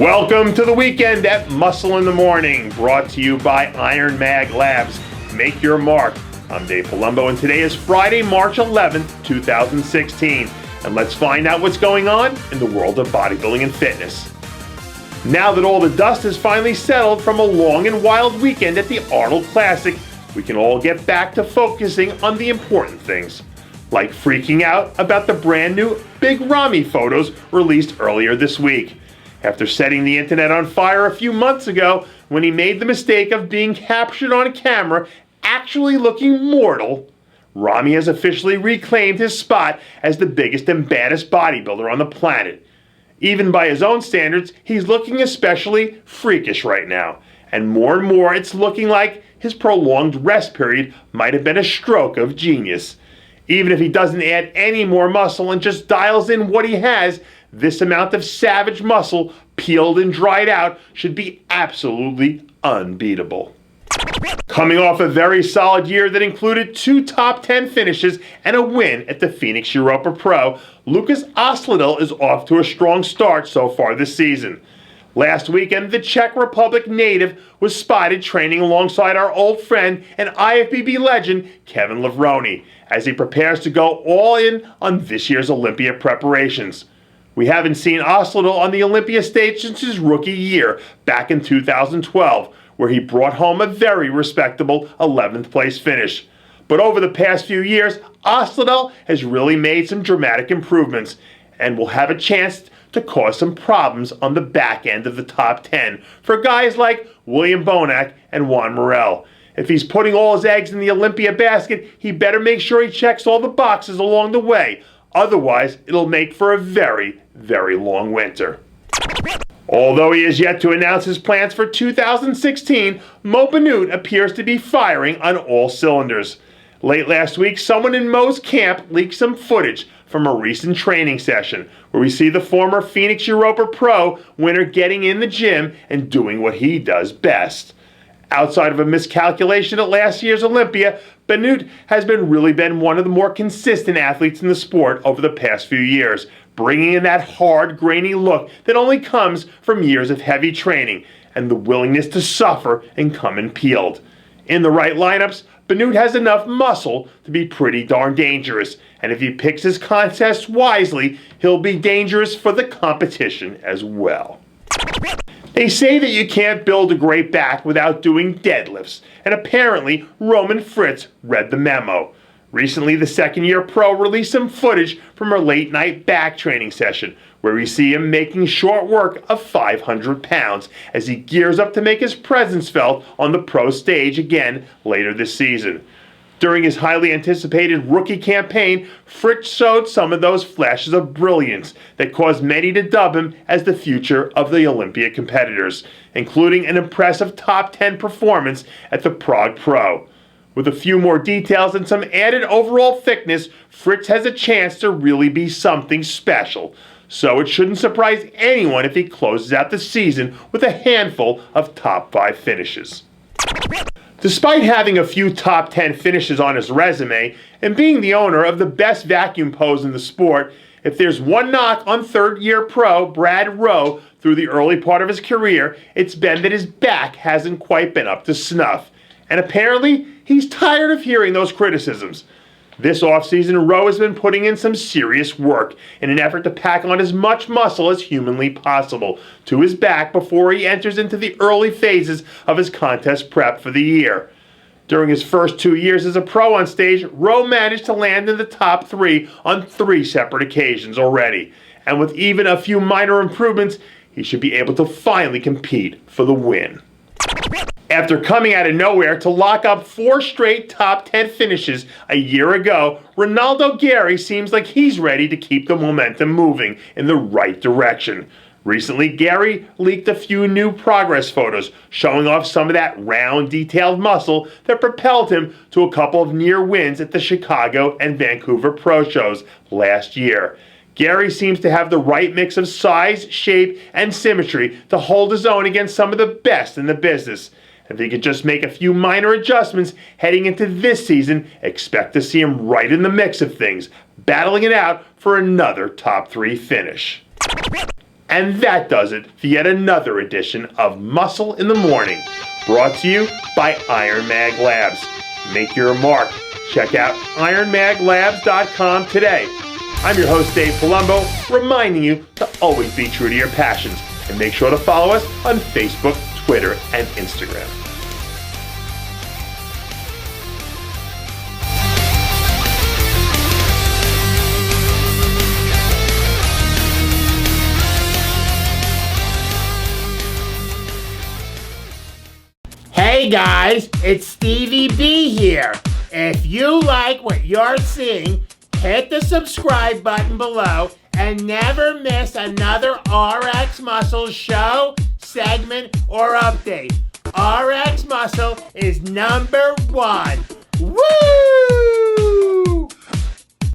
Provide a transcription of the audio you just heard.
Welcome to the weekend at Muscle in the Morning, brought to you by Iron Mag Labs. Make your mark. I'm Dave Palumbo, and today is Friday, March 11th, 2016. And let's find out what's going on in the world of bodybuilding and fitness. Now that all the dust has finally settled from a long and wild weekend at the Arnold Classic, we can all get back to focusing on the important things, like freaking out about the brand new Big Ramy photos released earlier this week. After setting the internet on fire a few months ago when he made the mistake of being captured on camera actually looking mortal, Ramy has officially reclaimed his spot as the biggest and baddest bodybuilder on the planet. Even by his own standards, he's looking especially freakish right now. And more it's looking like his prolonged rest period might have been a stroke of genius. Even if he doesn't add any more muscle and just dials in what he has, this amount of savage muscle, peeled and dried out, should be absolutely unbeatable. Coming off a very solid year that included 2 top 10 finishes and a win at the Phoenix Europa Pro, Lukas Osladil is off to a strong start so far this season. Last weekend, the Czech Republic native was spotted training alongside our old friend and IFBB legend, Kevin Levrone, as he prepares to go all in on this year's Olympia preparations. We haven't seen Osladil on the Olympia stage since his rookie year, back in 2012, where he brought home a very respectable 11th place finish. But over the past few years, Osladil has really made some dramatic improvements and will have a chance to cause some problems on the back end of the top 10 for guys like William Bonac and Juan Morel. If he's putting all his eggs in the Olympia basket, he better make sure he checks all the boxes along the way. Otherwise, it'll make for a very, very long winter. Although he has yet to announce his plans for 2016, Bannout appears to be firing on all cylinders. Late last week, someone in Mo's camp leaked some footage from a recent training session where we see the former Phoenix Europa Pro winner getting in the gym and doing what he does best. Outside of a miscalculation at last year's Olympia, Bannout has really been one of the more consistent athletes in the sport over the past few years, bringing in that hard, grainy look that only comes from years of heavy training and the willingness to suffer and come in peeled. In the right lineups, Bannout has enough muscle to be pretty darn dangerous, and if he picks his contests wisely, he'll be dangerous for the competition as well. They say that you can't build a great back without doing deadlifts, and apparently Roman Fritz read the memo. Recently, the second-year pro released some footage from her late-night back training session, where we see him making short work of 500 pounds as he gears up to make his presence felt on the pro stage again later this season. During his highly anticipated rookie campaign, Fritz showed some of those flashes of brilliance that caused many to dub him as the future of the Olympia competitors, including an impressive top 10 performance at the Prague Pro. With a few more details and some added overall thickness, Fritz has a chance to really be something special. So it shouldn't surprise anyone if he closes out the season with a handful of top 5 finishes. Despite having a few top 10 finishes on his resume and being the owner of the best vacuum pose in the sport, if there's one knock on third-year pro Brad Rowe through the early part of his career, it's been that his back hasn't quite been up to snuff. And apparently, he's tired of hearing those criticisms. This offseason, Rowe has been putting in some serious work in an effort to pack on as much muscle as humanly possible to his back before he enters into the early phases of his contest prep for the year. During his first 2 years as a pro on stage, Rowe managed to land in the top 3 on 3 separate occasions already. And with even a few minor improvements, he should be able to finally compete for the win. After coming out of nowhere to lock up 4 straight top 10 finishes a year ago, Renaldo Gairy seems like he's ready to keep the momentum moving in the right direction. Recently, Gairy leaked a few new progress photos showing off some of that round, detailed muscle that propelled him to a couple of near wins at the Chicago and Vancouver Pro Shows last year. Gairy seems to have the right mix of size, shape, and symmetry to hold his own against some of the best in the business. If he could just make a few minor adjustments heading into this season, expect to see him right in the mix of things, battling it out for another top 3 finish. And that does it for yet another edition of Muscle in the Morning, brought to you by Iron Mag Labs. Make your mark. Check out ironmaglabs.com today. I'm your host, Dave Palumbo, reminding you to always be true to your passions, and make sure to follow us on Facebook, Twitter, and Instagram. Hey guys, it's Stevie B here. If you like what you're seeing, hit the subscribe button below and never miss another RX Muscle show, segment, or update. RX Muscle is #1. Woo!